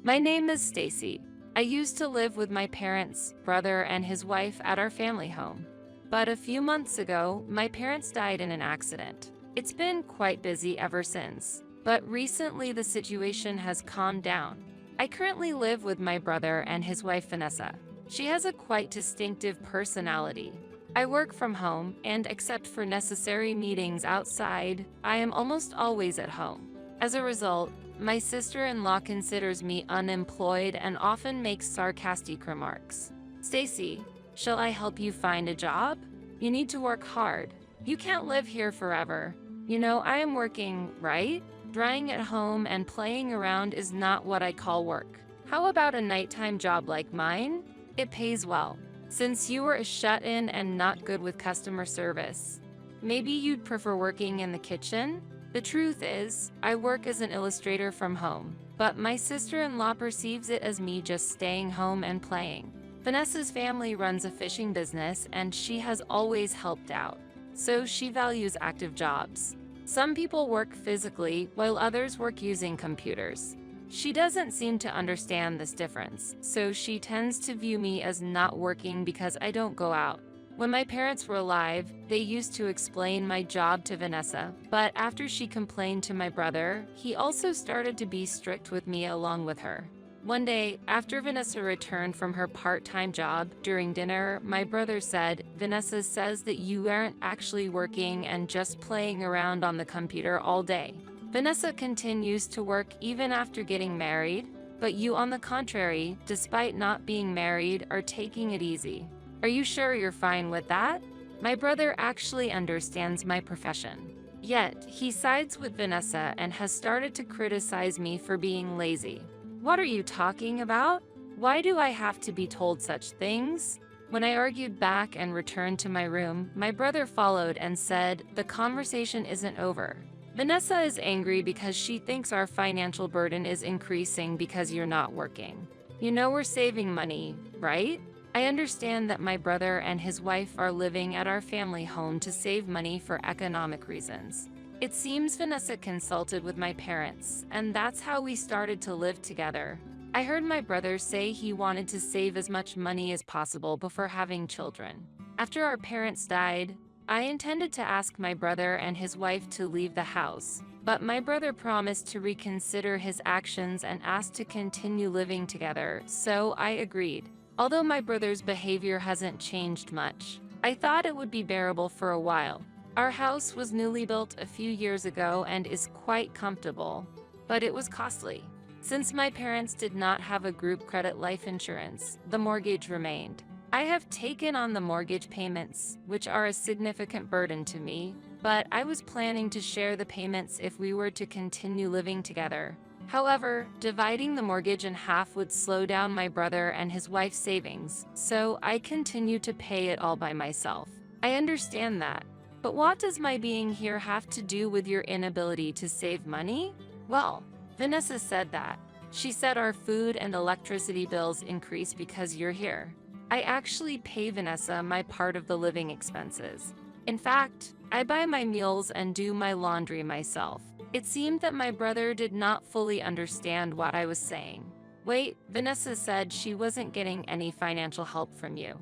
My name is Stacy. I used to live with my parents, brother, and his wife at our family home. But a few months ago, my parents died in an accident. It's been quite busy ever since, but recently the situation has calmed down. I currently live with my brother and his wife Vanessa. She has a quite distinctive personality. I work from home, and except for necessary meetings outside, I am almost always at home. As a result, my sister-in-law considers me unemployed and often makes sarcastic remarks. Stacy, shall I help you find a job? You need to work hard. You can't live here forever. You know, I am working, right? Drying at home and playing around is not what I call work. How about a nighttime job like mine? It pays well. Since you were a shut-in and not good with customer service, maybe you'd prefer working in the kitchen? The truth is, I work as an illustrator from home, but my sister-in-law perceives it as me just staying home and playing. Vanessa's family runs a fishing business and she has always helped out, so she values active jobs. Some people work physically while others work using computers. She doesn't seem to understand this difference, so she tends to view me as not working because I don't go out. When my parents were alive, they used to explain my job to Vanessa, but after she complained to my brother, he also started to be strict with me along with her. One day, after Vanessa returned from her part-time job, during dinner, my brother said, "Vanessa says that you aren't actually working and just playing around on the computer all day. Vanessa continues to work even after getting married, but you, on the contrary, despite not being married, are taking it easy. Are you sure you're fine with that?" My brother actually understands my profession. Yet, he sides with Vanessa and has started to criticize me for being lazy. What are you talking about? Why do I have to be told such things? When I argued back and returned to my room, my brother followed and said, "The conversation isn't over. Vanessa is angry because she thinks our financial burden is increasing because you're not working. You know we're saving money, right?" I understand that my brother and his wife are living at our family home to save money for economic reasons. It seems Vanessa consulted with my parents, and that's how we started to live together. I heard my brother say he wanted to save as much money as possible before having children. After our parents died, I intended to ask my brother and his wife to leave the house, but my brother promised to reconsider his actions and asked to continue living together, so I agreed. Although my brother's behavior hasn't changed much, I thought it would be bearable for a while. Our house was newly built a few years ago and is quite comfortable, but it was costly. Since my parents did not have a group credit life insurance, the mortgage remained. I have taken on the mortgage payments, which are a significant burden to me, but I was planning to share the payments if we were to continue living together. However, dividing the mortgage in half would slow down my brother and his wife's savings, so I continue to pay it all by myself. I understand that, but what does my being here have to do with your inability to save money? Well, Vanessa said that. She said our food and electricity bills increase because you're here. I actually pay Vanessa my part of the living expenses. In fact, I buy my meals and do my laundry myself. It seemed that my brother did not fully understand what I was saying. Wait, Vanessa said she wasn't getting any financial help from you.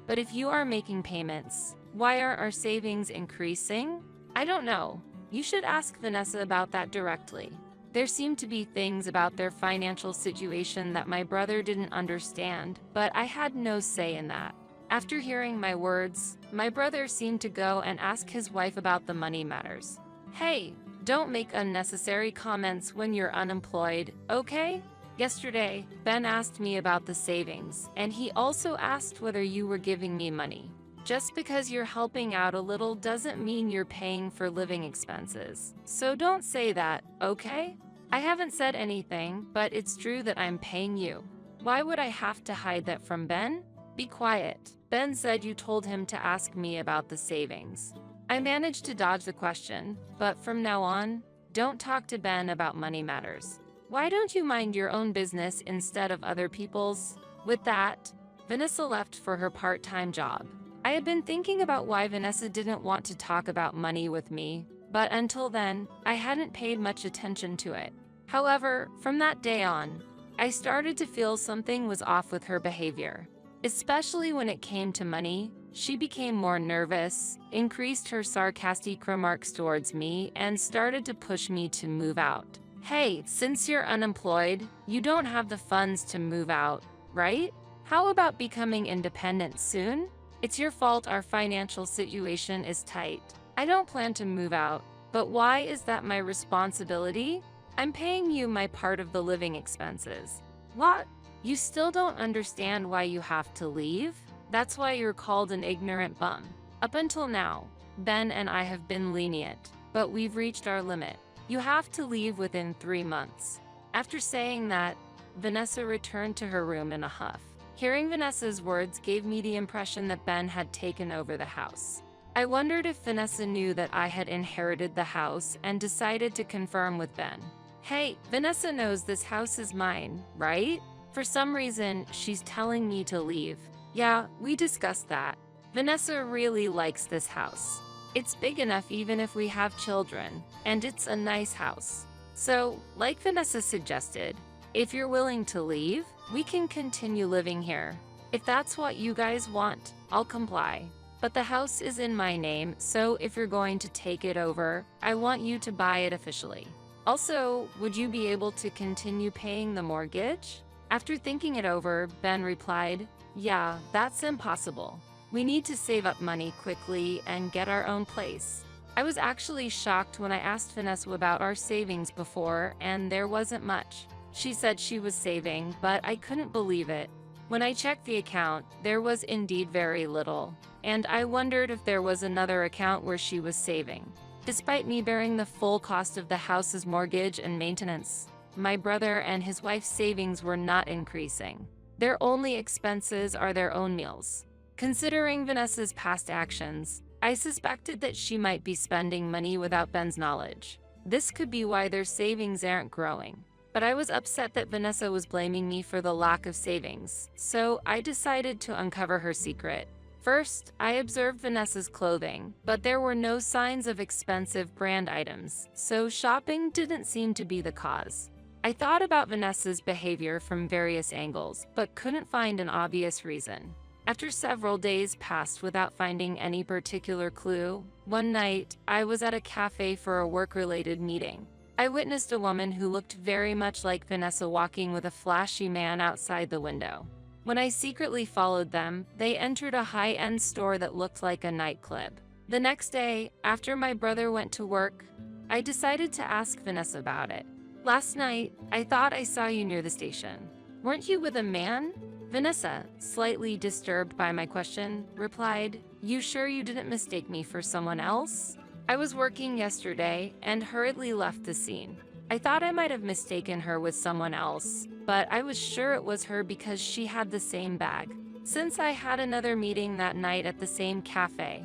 But if you are making payments, why are our savings increasing? I don't know. You should ask Vanessa about that directly. There seemed to be things about their financial situation that my brother didn't understand, but I had no say in that. After hearing my words, my brother seemed to go and ask his wife about the money matters. Hey, don't make unnecessary comments when you're unemployed, okay? Yesterday, Ben asked me about the savings, and he also asked whether you were giving me money. Just because you're helping out a little doesn't mean you're paying for living expenses. So don't say that, okay? I haven't said anything, but it's true that I'm paying you. Why would I have to hide that from Ben? Be quiet. Ben said you told him to ask me about the savings. I managed to dodge the question, but from now on, don't talk to Ben about money matters. Why don't you mind your own business instead of other people's? With that, Vanessa left for her part-time job. I had been thinking about why Vanessa didn't want to talk about money with me, but until then, I hadn't paid much attention to it. However, from that day on, I started to feel something was off with her behavior. Especially when it came to money, she became more nervous, increased her sarcastic remarks towards me, and started to push me to move out. Hey, since you're unemployed, you don't have the funds to move out, right? How about becoming independent soon? It's your fault our financial situation is tight. I don't plan to move out, but why is that my responsibility? I'm paying you my part of the living expenses. What? You still don't understand why you have to leave? That's why you're called an ignorant bum. Up until now, Ben and I have been lenient, but we've reached our limit. You have to leave within 3 months. After saying that, Vanessa returned to her room in a huff. Hearing Vanessa's words gave me the impression that Ben had taken over the house. I wondered if Vanessa knew that I had inherited the house and decided to confirm with Ben. Hey, Vanessa knows this house is mine, right? For some reason, she's telling me to leave. Yeah, we discussed that. Vanessa really likes this house. It's big enough even if we have children, and it's a nice house. So, like Vanessa suggested, if you're willing to leave, we can continue living here. If that's what you guys want, I'll comply. But the house is in my name, so if you're going to take it over, I want you to buy it officially. Also, would you be able to continue paying the mortgage? After thinking it over, Ben replied, yeah, that's impossible. We need to save up money quickly and get our own place. I was actually shocked when I asked Vanessa about our savings before, and there wasn't much. She said she was saving, but I couldn't believe it. When I checked the account, there was indeed very little, and I wondered if there was another account where she was saving. Despite me bearing the full cost of the house's mortgage and maintenance, my brother and his wife's savings were not increasing. Their only expenses are their own meals. Considering Vanessa's past actions, I suspected that she might be spending money without Ben's knowledge. This could be why their savings aren't growing. But I was upset that Vanessa was blaming me for the lack of savings, so I decided to uncover her secret. First, I observed Vanessa's clothing, but there were no signs of expensive brand items, so shopping didn't seem to be the cause. I thought about Vanessa's behavior from various angles, but couldn't find an obvious reason. After several days passed without finding any particular clue, one night, I was at a cafe for a work-related meeting. I witnessed a woman who looked very much like Vanessa walking with a flashy man outside the window. When I secretly followed them, they entered a high-end store that looked like a nightclub. The next day, after my brother went to work, I decided to ask Vanessa about it. Last night, I thought I saw you near the station. Weren't you with a man? Vanessa, slightly disturbed by my question, replied, You sure you didn't mistake me for someone else? I was working yesterday and hurriedly left the scene. I thought I might have mistaken her with someone else, but I was sure it was her because she had the same bag. Since I had another meeting that night at the same cafe,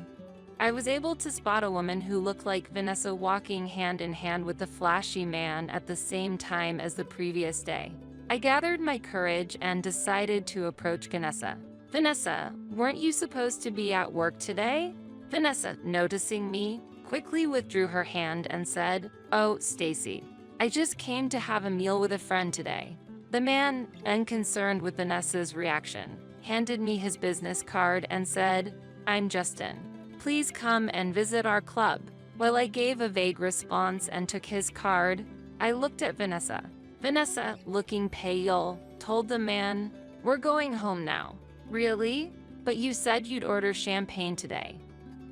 I was able to spot a woman who looked like Vanessa walking hand in hand with the flashy man at the same time as the previous day. I gathered my courage and decided to approach Vanessa. Vanessa, weren't you supposed to be at work today? Vanessa, noticing me, quickly withdrew her hand and said, Oh, Stacy, I just came to have a meal with a friend today. The man, unconcerned with Vanessa's reaction, handed me his business card and said, I'm Justin. Please come and visit our club. While I gave a vague response and took his card, I looked at Vanessa. Vanessa, looking pale, told the man, We're going home now. Really? But you said you'd order champagne today.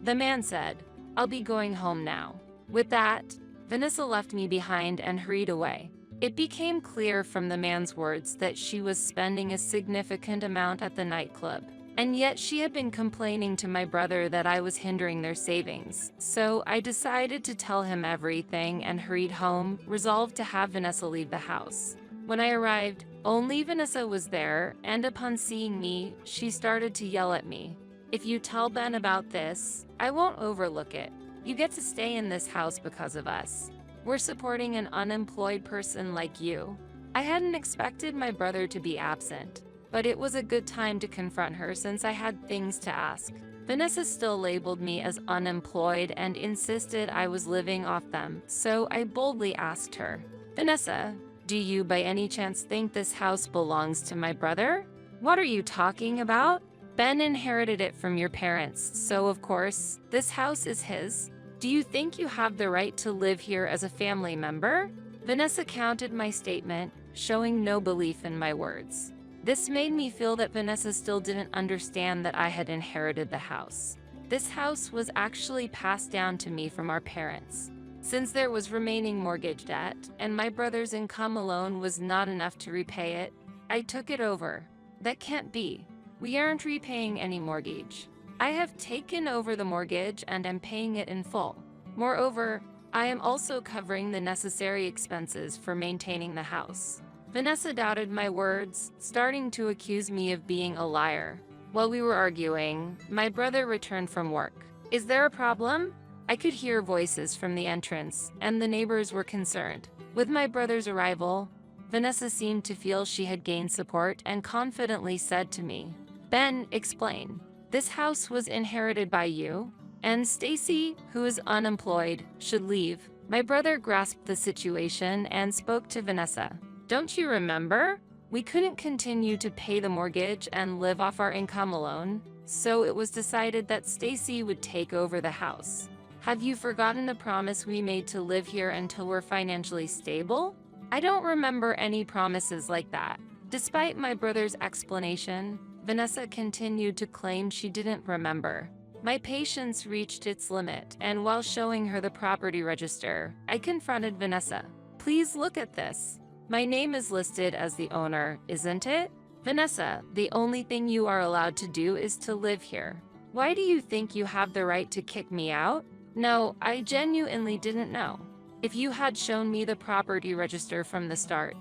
The man said, I'll be going home now. With that, Vanessa left me behind and hurried away. It became clear from the man's words that she was spending a significant amount at the nightclub. And yet she had been complaining to my brother that I was hindering their savings. So I decided to tell him everything and hurried home, resolved to have Vanessa leave the house. When I arrived, only Vanessa was there, and upon seeing me, she started to yell at me. If you tell Ben about this, I won't overlook it. You get to stay in this house because of us. We're supporting an unemployed person like you. I hadn't expected my brother to be absent, but it was a good time to confront her since I had things to ask. Vanessa still labeled me as unemployed and insisted I was living off them, so I boldly asked her, Vanessa, Do you by any chance think this house belongs to my brother? What are you talking about? Ben inherited it from your parents, so of course, this house is his. Do you think you have the right to live here as a family member? Vanessa countered my statement, showing no belief in my words. This made me feel that Vanessa still didn't understand that I had inherited the house. This house was actually passed down to me from our parents. Since there was remaining mortgage debt, and my brother's income alone was not enough to repay it, I took it over. That can't be. We aren't repaying any mortgage. I have taken over the mortgage and am paying it in full. Moreover, I am also covering the necessary expenses for maintaining the house. Vanessa doubted my words, starting to accuse me of being a liar. While we were arguing, my brother returned from work. Is there a problem? I could hear voices from the entrance, and the neighbors were concerned. With my brother's arrival, Vanessa seemed to feel she had gained support and confidently said to me, "Ben, explain. This house was inherited by you, and Stacy, who is unemployed, should leave." My brother grasped the situation and spoke to Vanessa. "Don't you remember? We couldn't continue to pay the mortgage and live off our income alone, so it was decided that Stacy would take over the house. Have you forgotten the promise we made to live here until we're financially stable?" I don't remember any promises like that. Despite my brother's explanation, Vanessa continued to claim she didn't remember. My patience reached its limit, and while showing her the property register, I confronted Vanessa. "Please look at this. My name is listed as the owner, isn't it? Vanessa, the only thing you are allowed to do is to live here. Why do you think you have the right to kick me out?" No, I genuinely didn't know. If you had shown me the property register from the start,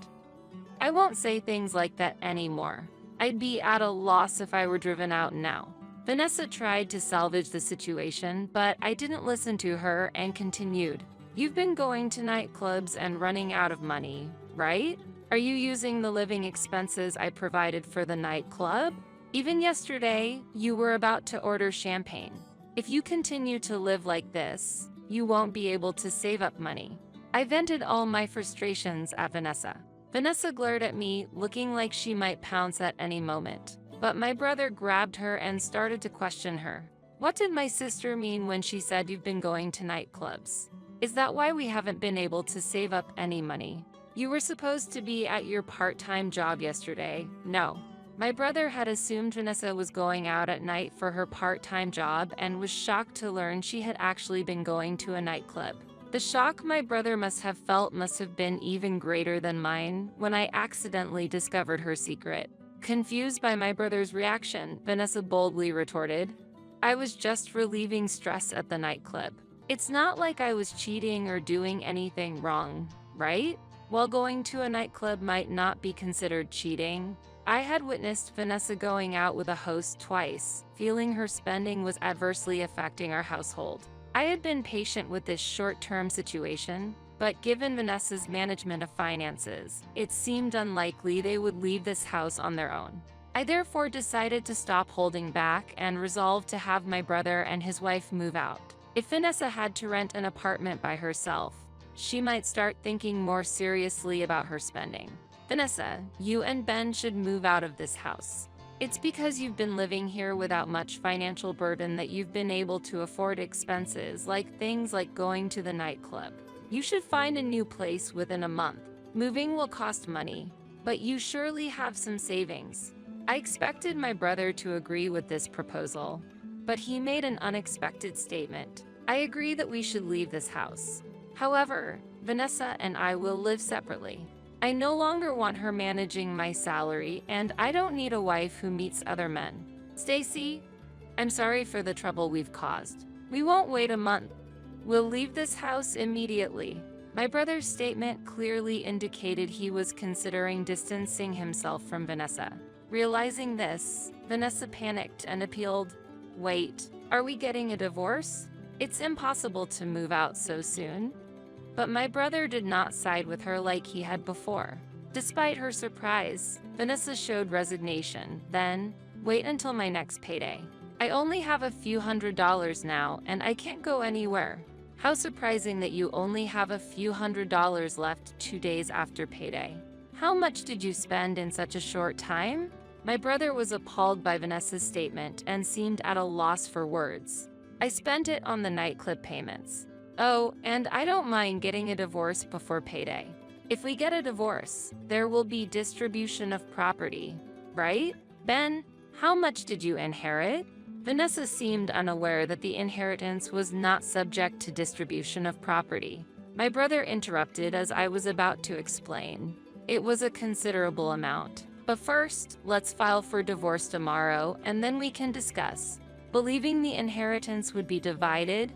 I won't say things like that anymore. I'd be at a loss if I were driven out now. Vanessa tried to salvage the situation, but I didn't listen to her and continued. "You've been going to nightclubs and running out of money, right? Are you using the living expenses I provided for the nightclub? Even yesterday, you were about to order champagne. If you continue to live like this, you won't be able to save up money." I vented all my frustrations at Vanessa. Vanessa glared at me, looking like she might pounce at any moment. But my brother grabbed her and started to question her. "What did my sister mean when she said you've been going to nightclubs? Is that why we haven't been able to save up any money? You were supposed to be at your part-time job yesterday." No. My brother had assumed Vanessa was going out at night for her part-time job and was shocked to learn she had actually been going to a nightclub. The shock my brother must have felt must have been even greater than mine when I accidentally discovered her secret. Confused by my brother's reaction, Vanessa boldly retorted, "I was just relieving stress at the nightclub. It's not like I was cheating or doing anything wrong, right?" While going to a nightclub might not be considered cheating, I had witnessed Vanessa going out with a host twice, feeling her spending was adversely affecting our household. I had been patient with this short-term situation, but given Vanessa's management of finances, it seemed unlikely they would leave this house on their own. I therefore decided to stop holding back and resolved to have my brother and his wife move out. If Vanessa had to rent an apartment by herself, she might start thinking more seriously about her spending. "Vanessa, you and Ben should move out of this house. It's because you've been living here without much financial burden that you've been able to afford expenses like things like going to the nightclub. You should find a new place within a month. Moving will cost money, but you surely have some savings." I expected my brother to agree with this proposal, but he made an unexpected statement. "I agree that we should leave this house. However, Vanessa and I will live separately. I no longer want her managing my salary, and I don't need a wife who meets other men. Stacy, I'm sorry for the trouble we've caused. We won't wait a month. We'll leave this house immediately." My brother's statement clearly indicated he was considering distancing himself from Vanessa. Realizing this, Vanessa panicked and appealed, "Wait, are we getting a divorce? It's impossible to move out so soon." But my brother did not side with her like he had before. Despite her surprise, Vanessa showed resignation. Then, "Wait until my next payday. I only have a few $100s now, and I can't go anywhere. How surprising that you only have a few $100s left 2 days after payday. How much did you spend in such a short time? My brother was appalled by Vanessa's statement and seemed at a loss for words. I spent it on the nightclub payments. Oh, and I don't mind getting a divorce before payday. If we get a divorce, there will be distribution of property, right? Ben, how much did you inherit? Vanessa seemed unaware that the inheritance was not subject to distribution of property. My brother interrupted as I was about to explain. It was a considerable amount. But first, let's file for divorce tomorrow, and then we can discuss. Believing the inheritance would be divided,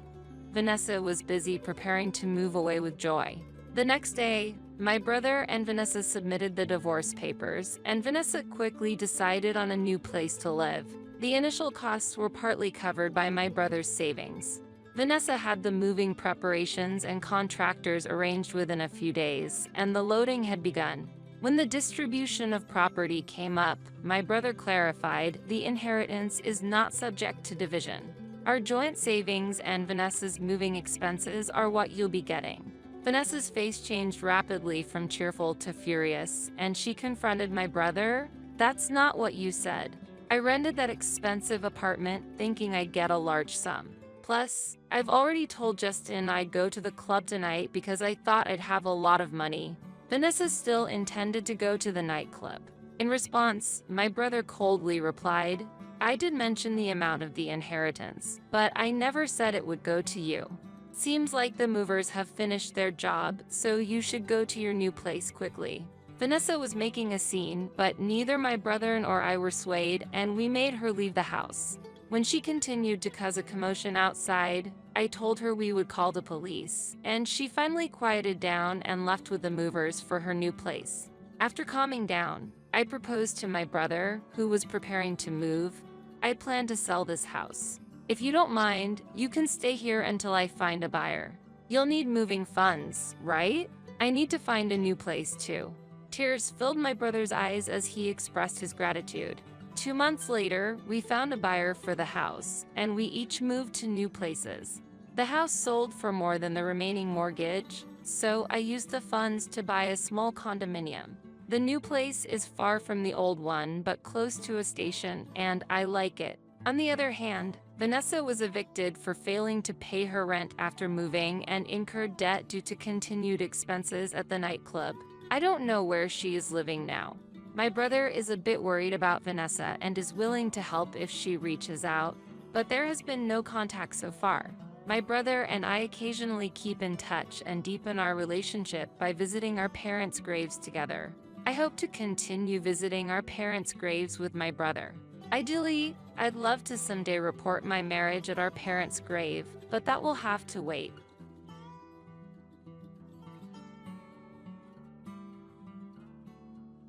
Vanessa was busy preparing to move away with joy. The next day, my brother and Vanessa submitted the divorce papers, and Vanessa quickly decided on a new place to live. The initial costs were partly covered by my brother's savings. Vanessa had the moving preparations and contractors arranged within a few days, and the loading had begun. When the distribution of property came up, my brother clarified the inheritance is not subject to division. Our joint savings and Vanessa's moving expenses are what you'll be getting. Vanessa's face changed rapidly from cheerful to furious, and she confronted my brother. That's not what you said. I rented that expensive apartment thinking I'd get a large sum. Plus, I've already told Justin I'd go to the club tonight because I thought I'd have a lot of money. Vanessa still intended to go to the nightclub. In response, my brother coldly replied, I did mention the amount of the inheritance, but I never said it would go to you. Seems like the movers have finished their job, so you should go to your new place quickly. Vanessa was making a scene, but neither my brother nor I were swayed, and we made her leave the house. When she continued to cause a commotion outside, I told her we would call the police, and she finally quieted down and left with the movers for her new place. After calming down, I proposed to my brother, who was preparing to move. I plan to sell this house. If you don't mind, you can stay here until I find a buyer. You'll need moving funds, right? I need to find a new place too. Tears filled my brother's eyes as he expressed his gratitude. 2 months later, we found a buyer for the house, and we each moved to new places. The house sold for more than the remaining mortgage, so I used the funds to buy a small condominium. The new place is far from the old one, but close to a station, and I like it. On the other hand, Vanessa was evicted for failing to pay her rent after moving and incurred debt due to continued expenses at the nightclub. I don't know where she is living now. My brother is a bit worried about Vanessa and is willing to help if she reaches out, but there has been no contact so far. My brother and I occasionally keep in touch and deepen our relationship by visiting our parents' graves together. I hope to continue visiting our parents' graves with my brother. Ideally, I'd love to someday report my marriage at our parents' grave, but that will have to wait.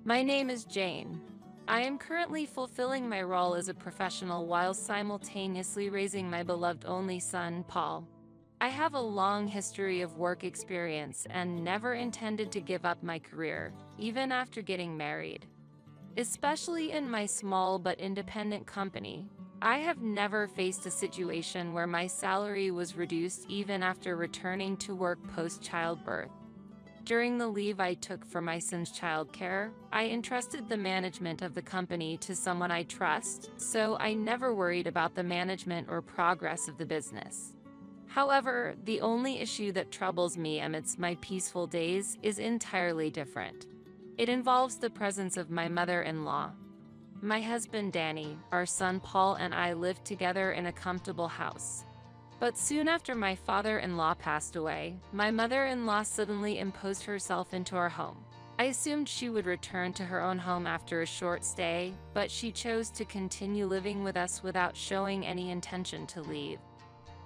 My name is Jane. I am currently fulfilling my role as a professional while simultaneously raising my beloved only son, Paul. I have a long history of work experience and never intended to give up my career, even after getting married. Especially in my small but independent company, I have never faced a situation where my salary was reduced even after returning to work post-childbirth. During the leave I took for my son's childcare, I entrusted the management of the company to someone I trust, so I never worried about the management or progress of the business. However, the only issue that troubles me amidst my peaceful days is entirely different. It involves the presence of my mother-in-law. My husband Danny, our son Paul, and I lived together in a comfortable house. But soon after my father-in-law passed away, my mother-in-law suddenly imposed herself into our home. I assumed she would return to her own home after a short stay, but she chose to continue living with us without showing any intention to leave.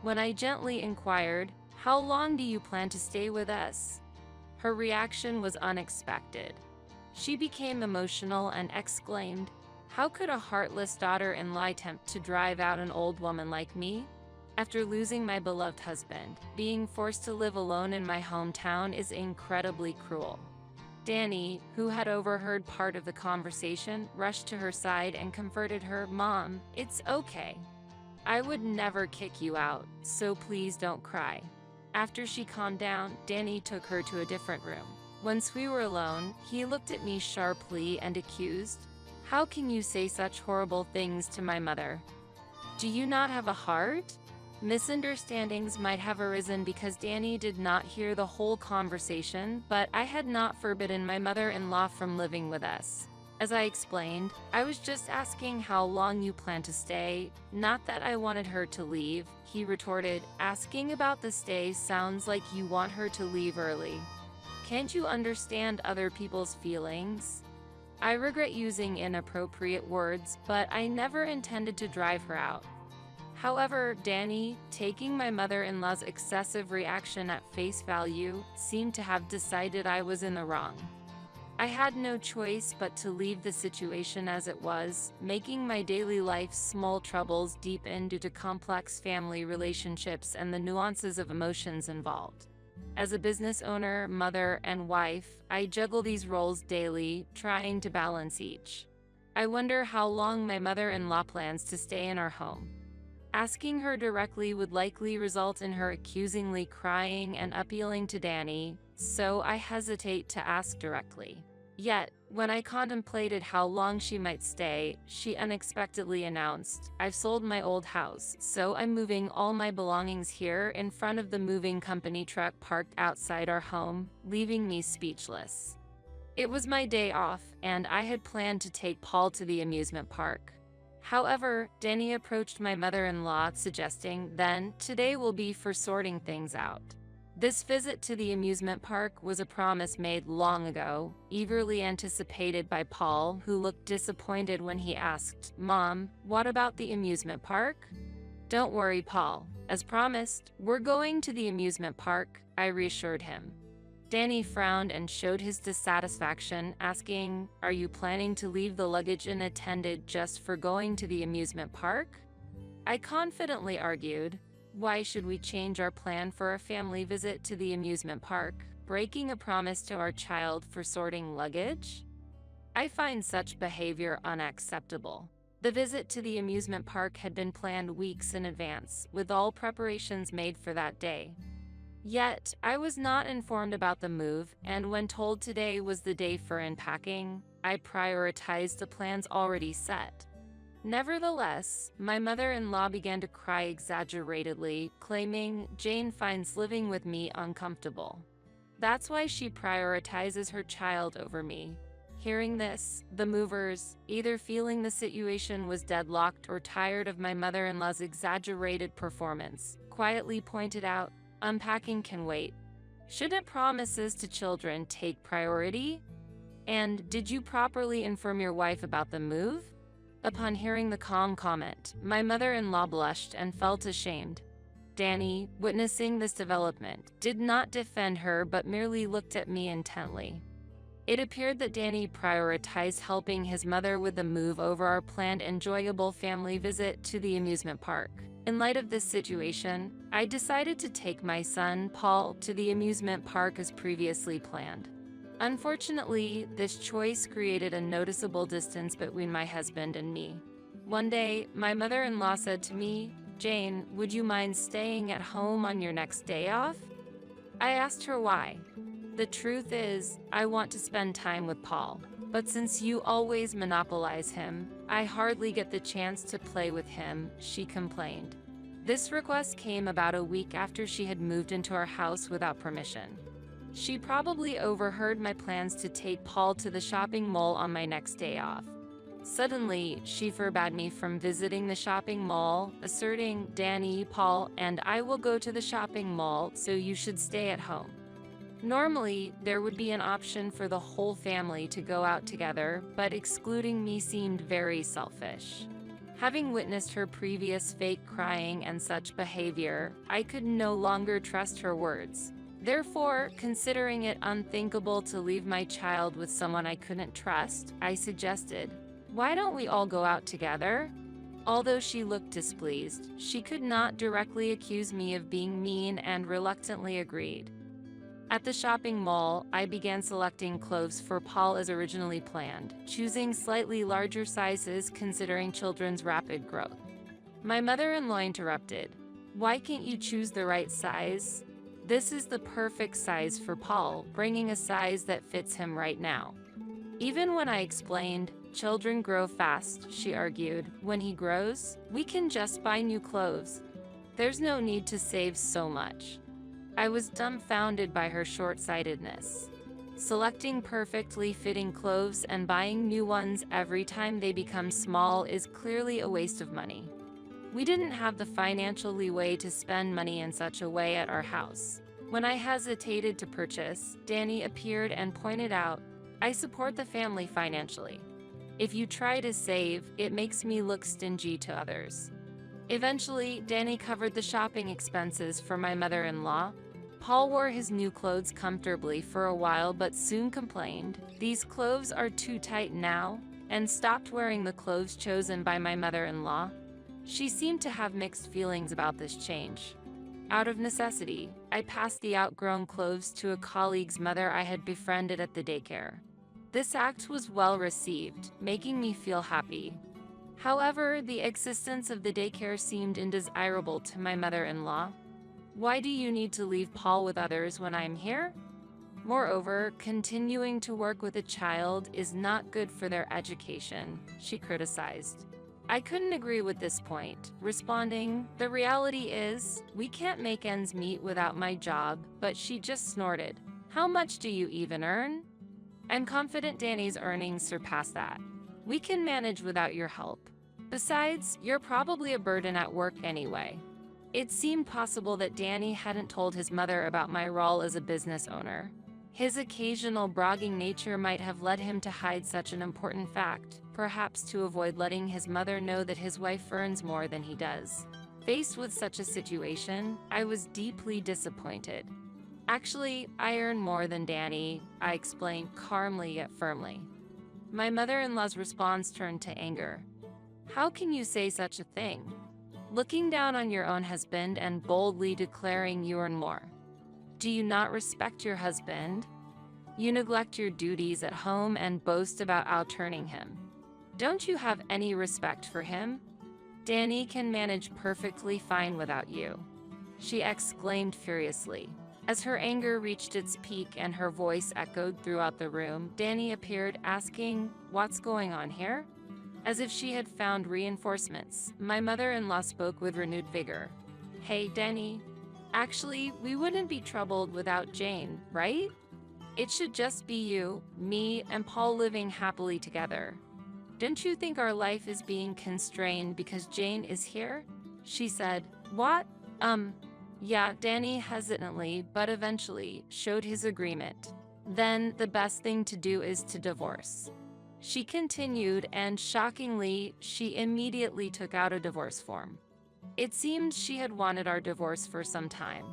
When I gently inquired, "How long do you plan to stay with us?" her reaction was unexpected. She became emotional and exclaimed, "How could a heartless daughter-in-law attempt to drive out an old woman like me? After losing my beloved husband, being forced to live alone in my hometown is incredibly cruel." Danny, who had overheard part of the conversation, rushed to her side and comforted her. "Mom, it's okay. I would never kick you out, so please don't cry." After she calmed down, Danny took her to a different room. Once we were alone, he looked at me sharply and accused, "How can you say such horrible things to my mother? Do you not have a heart?" Misunderstandings might have arisen because Danny did not hear the whole conversation, but I had not forbidden my mother-in-law from living with us. As I explained, I was just asking how long you plan to stay, not that I wanted her to leave. He retorted, "Asking about the stay sounds like you want her to leave early. Can't you understand other people's feelings?" I regret using inappropriate words, but I never intended to drive her out. However, Danny, taking my mother-in-law's excessive reaction at face value, seemed to have decided I was in the wrong. I had no choice but to leave the situation as it was, making my daily life's small troubles deepen due to complex family relationships and the nuances of emotions involved. As a business owner, mother, and wife, I juggle these roles daily, trying to balance each. I wonder how long my mother-in-law plans to stay in our home. Asking her directly would likely result in her accusingly crying and appealing to Danny, so I hesitate to ask directly. Yet, when I contemplated how long she might stay, she unexpectedly announced, "I've sold my old house, so I'm moving all my belongings here," in front of the moving company truck parked outside our home, leaving me speechless. It was my day off, and I had planned to take Paul to the amusement park. However, Danny approached my mother-in-law, suggesting, "Then, today will be for sorting things out." This visit to the amusement park was a promise made long ago, eagerly anticipated by Paul, who looked disappointed when he asked, "Mom, what about the amusement park?" "Don't worry, Paul. As promised, we're going to the amusement park," I reassured him. Danny frowned and showed his dissatisfaction, asking, "Are you planning to leave the luggage unattended just for going to the amusement park?" I confidently argued, "Why should we change our plan for a family visit to the amusement park, breaking a promise to our child for sorting luggage?" I find such behavior unacceptable. The visit to the amusement park had been planned weeks in advance, with all preparations made for that day. Yet, I was not informed about the move, and when told today was the day for unpacking, I prioritized the plans already set. Nevertheless, my mother-in-law began to cry exaggeratedly, claiming Jane finds living with me uncomfortable. That's why she prioritizes her child over me. Hearing this, the movers, either feeling the situation was deadlocked or tired of my mother-in-law's exaggerated performance, quietly pointed out, "Unpacking can wait. Shouldn't promises to children take priority? And did you properly inform your wife about the move?" Upon hearing the calm comment, my mother-in-law blushed and felt ashamed. Danny, witnessing this development, did not defend her but merely looked at me intently. It appeared that Danny prioritized helping his mother with the move over our planned enjoyable family visit to the amusement park. In light of this situation, I decided to take my son, Paul, to the amusement park as previously planned. Unfortunately, this choice created a noticeable distance between my husband and me. One day, my mother-in-law said to me, "Jane, would you mind staying at home on your next day off?" I asked her why. "The truth is, I want to spend time with Paul, but since you always monopolize him, I hardly get the chance to play with him," she complained. This request came about a week after she had moved into our house without permission. She probably overheard my plans to take Paul to the shopping mall on my next day off. Suddenly, she forbade me from visiting the shopping mall, asserting, "Danny, Paul, and I will go to the shopping mall, so you should stay at home." Normally, there would be an option for the whole family to go out together, but excluding me seemed very selfish. Having witnessed her previous fake crying and such behavior, I could no longer trust her words. Therefore, considering it unthinkable to leave my child with someone I couldn't trust, I suggested, "Why don't we all go out together?" Although she looked displeased, she could not directly accuse me of being mean and reluctantly agreed. At the shopping mall, I began selecting clothes for Paul as originally planned, choosing slightly larger sizes considering children's rapid growth. My mother-in-law interrupted, "Why can't you choose the right size? This is the perfect size for Paul, bringing a size that fits him right now. Even when I explained, children grow fast, she argued. When he grows, we can just buy new clothes. There's no need to save so much. I was dumbfounded by her short-sightedness. Selecting perfectly fitting clothes and buying new ones every time they become small is clearly a waste of money. We didn't have the financial leeway to spend money in such a way at our house. When I hesitated to purchase, Danny appeared and pointed out, "I support the family financially. If you try to save, it makes me look stingy to others." Eventually, Danny covered the shopping expenses for my mother-in-law. Paul wore his new clothes comfortably for a while but soon complained, "These clothes are too tight now," and stopped wearing the clothes chosen by my mother-in-law. She seemed to have mixed feelings about this change. Out of necessity, I passed the outgrown clothes to a colleague's mother I had befriended at the daycare. This act was well received, making me feel happy. However, the existence of the daycare seemed undesirable to my mother-in-law. "Why do you need to leave Paul with others when I'm here?" Moreover, continuing to work with a child is not good for their education, she criticized. I couldn't agree with this point, responding, "The reality is, we can't make ends meet without my job," but she just snorted, "How much do you even earn?" I'm confident Danny's earnings surpass that. "We can manage without your help. Besides, you're probably a burden at work anyway." It seemed possible that Danny hadn't told his mother about my role as a business owner. His occasional bragging nature might have led him to hide such an important fact, perhaps to avoid letting his mother know that his wife earns more than he does. Faced with such a situation, I was deeply disappointed. "Actually, I earn more than Danny," I explained calmly yet firmly. My mother-in-law's response turned to anger. "How can you say such a thing? Looking down on your own husband and boldly declaring you earn more. Do you not respect your husband? You neglect your duties at home and boast about out-earning him. Don't you have any respect for him? Danny can manage perfectly fine without you," she exclaimed furiously. As her anger reached its peak and her voice echoed throughout the room, Danny appeared, asking, "What's going on here?" As if she had found reinforcements, my mother-in-law spoke with renewed vigor. "Hey, Danny. Actually, we wouldn't be troubled without Jane, right? It should just be you, me, and Paul living happily together. Don't you think our life is being constrained because Jane is here?" She said, "What? Yeah," Danny hesitantly, but eventually, showed his agreement. "Then the best thing to do is to divorce," she continued, and shockingly, she immediately took out a divorce form. It seemed she had wanted our divorce for some time.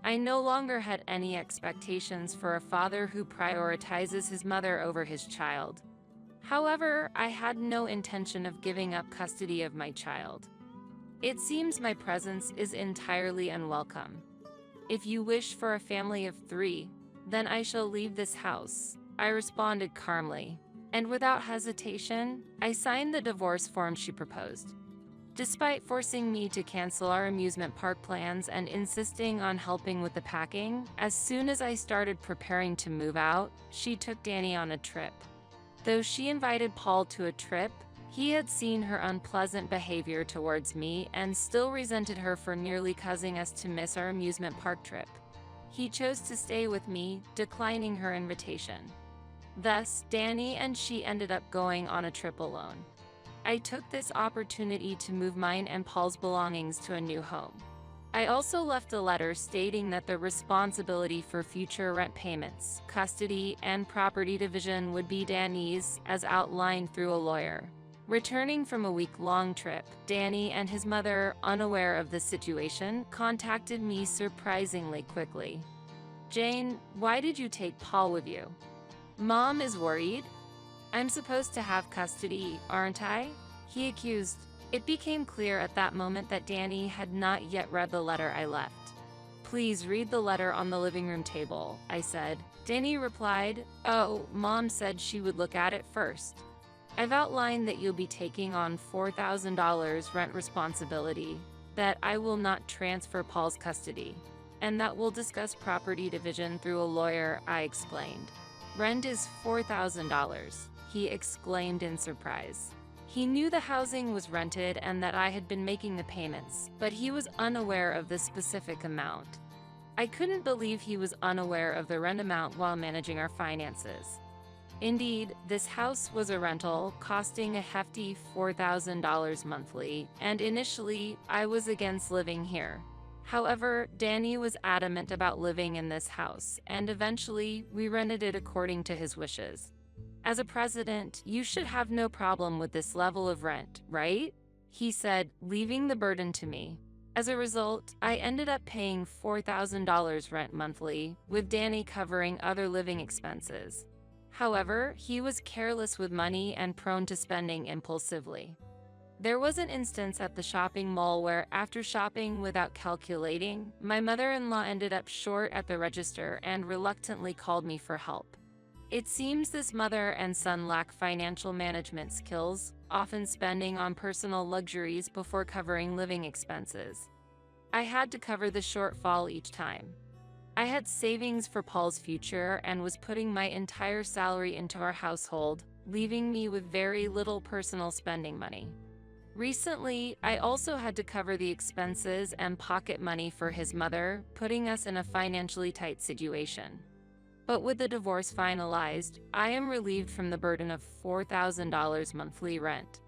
I no longer had any expectations for a father who prioritizes his mother over his child. However, I had no intention of giving up custody of my child. "It seems my presence is entirely unwelcome. If you wish for a family of 3, then I shall leave this house," I responded calmly. And without hesitation, I signed the divorce form she proposed. Despite forcing me to cancel our amusement park plans and insisting on helping with the packing, as soon as I started preparing to move out, she took Danny on a trip. Though she invited Paul to a trip, he had seen her unpleasant behavior towards me and still resented her for nearly causing us to miss our amusement park trip. He chose to stay with me, declining her invitation. Thus, Danny and she ended up going on a trip alone. I took this opportunity to move mine and Paul's belongings to a new home. I also left a letter stating that the responsibility for future rent payments, custody, and property division would be Danny's, as outlined through a lawyer. Returning from a week-long trip, Danny and his mother, unaware of the situation, contacted me surprisingly quickly. "Jane, why did you take Paul with you? Mom is worried. I'm supposed to have custody, aren't I?" he accused. It became clear at that moment that Danny had not yet read the letter I left. "Please read the letter on the living room table," I said. Danny replied, "Oh, Mom said she would look at it first. I've outlined that you'll be taking on $4,000 rent responsibility, that I will not transfer Paul's custody. and that we'll discuss property division through a lawyer, I explained. Rent is $4,000, he exclaimed in surprise. He knew the housing was rented and that I had been making the payments, but he was unaware of the specific amount. I couldn't believe he was unaware of the rent amount while managing our finances. Indeed, this house was a rental, costing a hefty $4,000 monthly, and initially, I was against living here. However, Danny was adamant about living in this house, and eventually, we rented it according to his wishes. As a president, you should have no problem with this level of rent, right? He said, leaving the burden to me. As a result, I ended up paying $4,000 rent monthly, with Danny covering other living expenses. However, he was careless with money and prone to spending impulsively. There was an instance at the shopping mall where, after shopping without calculating, my mother-in-law ended up short at the register and reluctantly called me for help. It seems this mother and son lack financial management skills, often spending on personal luxuries before covering living expenses. I had to cover the shortfall each time. I had savings for Paul's future and was putting my entire salary into our household, leaving me with very little personal spending money. Recently, I also had to cover the expenses and pocket money for his mother, putting us in a financially tight situation. But with the divorce finalized, I am relieved from the burden of $4,000 monthly rent.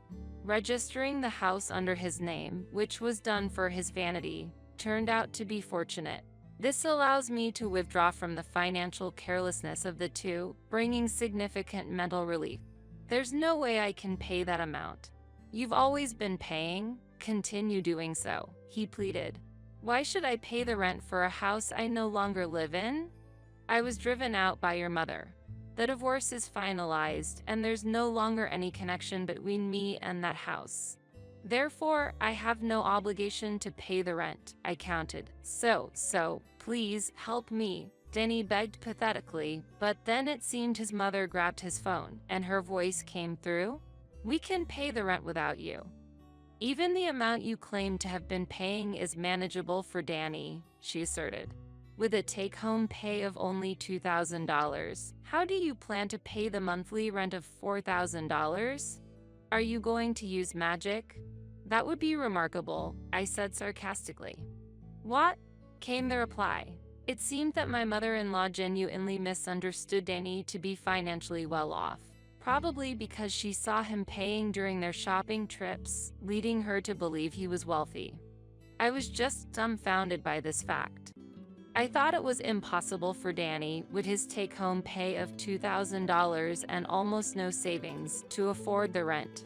Registering the house under his name, which was done for his vanity, turned out to be fortunate. This allows me to withdraw from the financial carelessness of the two, bringing significant mental relief. There's no way I can pay that amount. You've always been paying, continue doing so, he pleaded. Why should I pay the rent for a house I no longer live in? I was driven out by your mother. The divorce is finalized, and there's no longer any connection between me and that house. Therefore, I have no obligation to pay the rent, I counted. So, please help me, Denny begged pathetically, but then it seemed his mother grabbed his phone, and her voice came through. We can pay the rent without you. Even the amount you claim to have been paying is manageable for Danny, she asserted. With a take-home pay of only $2,000, how do you plan to pay the monthly rent of $4,000? Are you going to use magic? That would be remarkable, I said sarcastically. What? Came the reply. It seemed that my mother-in-law genuinely misunderstood Danny to be financially well off, probably because she saw him paying during their shopping trips, leading her to believe he was wealthy. I was just dumbfounded by this fact. I thought it was impossible for Danny, with his take-home pay of $2,000 and almost no savings, to afford the rent.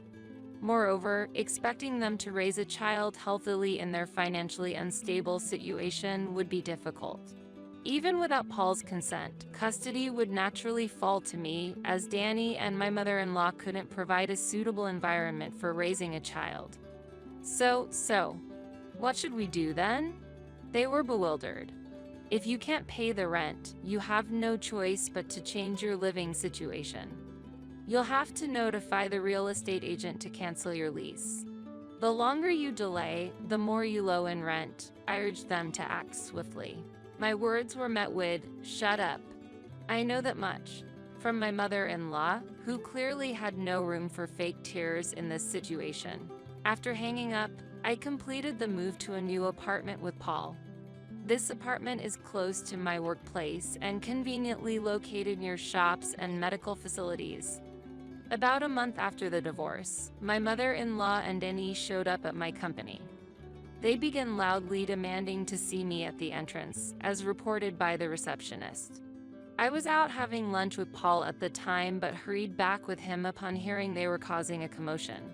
Moreover, expecting them to raise a child healthily in their financially unstable situation would be difficult. Even without Paul's consent, custody would naturally fall to me, as Danny and my mother-in-law couldn't provide a suitable environment for raising a child. So, what should we do then? They were bewildered. If you can't pay the rent, you have no choice but to change your living situation. You'll have to notify the real estate agent to cancel your lease. The longer you delay, the more you owe in rent, I urged them to act swiftly. My words were met with, "Shut up. I know that much," from my mother-in-law, who clearly had no room for fake tears in this situation. After hanging up, I completed the move to a new apartment with Paul. This apartment is close to my workplace and conveniently located near shops and medical facilities. About a month after the divorce, my mother-in-law and Denny showed up at my company. They began loudly demanding to see me at the entrance, as reported by the receptionist. I was out having lunch with Paul at the time, but hurried back with him upon hearing they were causing a commotion.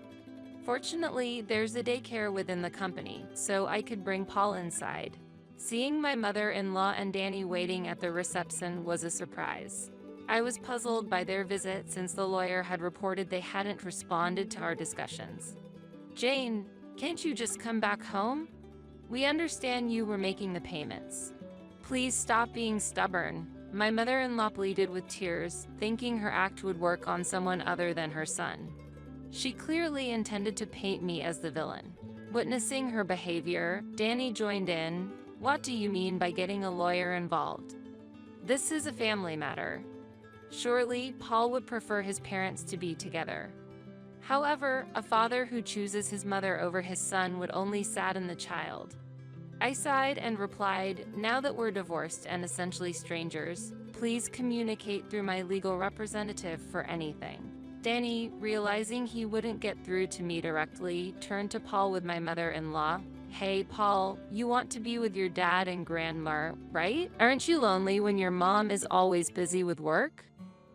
Fortunately, there's a daycare within the company, so I could bring Paul inside. Seeing my mother-in-law and Danny waiting at the reception was a surprise. I was puzzled by their visit since the lawyer had reported they hadn't responded to our discussions. "Jane, can't you just come back home? We understand you were making the payments. Please stop being stubborn," my mother-in-law pleaded with tears, thinking her act would work on someone other than her son. She clearly intended to paint me as the villain. Witnessing her behavior, Danny joined in, What do you mean by getting a lawyer involved? This is a family matter. Surely, Paul would prefer his parents to be together. However, a father who chooses his mother over his son would only sadden the child. I sighed and replied, now that we're divorced and essentially strangers, please communicate through my legal representative for anything. Danny, realizing he wouldn't get through to me directly, turned to Paul with my mother-in-law. Hey, Paul, you want to be with your dad and grandma, right? Aren't you lonely when your mom is always busy with work?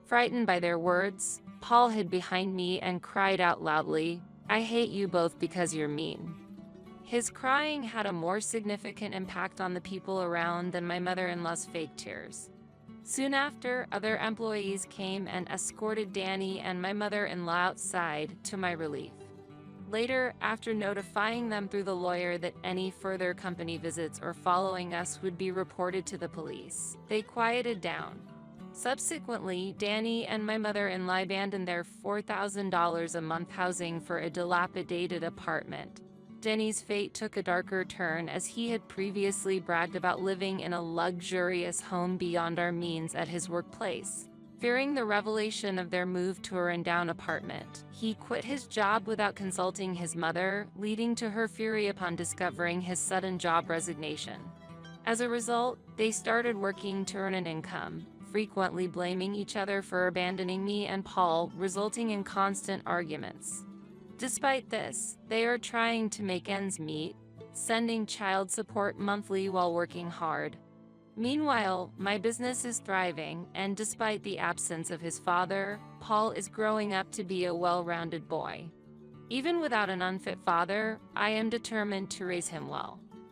Frightened by their words, Paul hid behind me and cried out loudly, I hate you both because you're mean. His crying had a more significant impact on the people around than my mother-in-law's fake tears. Soon after, other employees came and escorted Danny and my mother-in-law outside, to my relief. Later, after notifying them through the lawyer that any further company visits or following us would be reported to the police, they quieted down. Subsequently, Danny and my mother-in-law abandoned their $4,000 a month housing for a dilapidated apartment. Danny's fate took a darker turn as he had previously bragged about living in a luxurious home beyond our means at his workplace. Fearing the revelation of their move to a rundown apartment, he quit his job without consulting his mother, leading to her fury upon discovering his sudden job resignation. As a result, they started working to earn an income, frequently blaming each other for abandoning me and Paul, resulting in constant arguments. Despite this, they are trying to make ends meet, sending child support monthly while working hard. Meanwhile, my business is thriving, and despite the absence of his father, Paul is growing up to be a well-rounded boy. Even without an unfit father, I am determined to raise him well.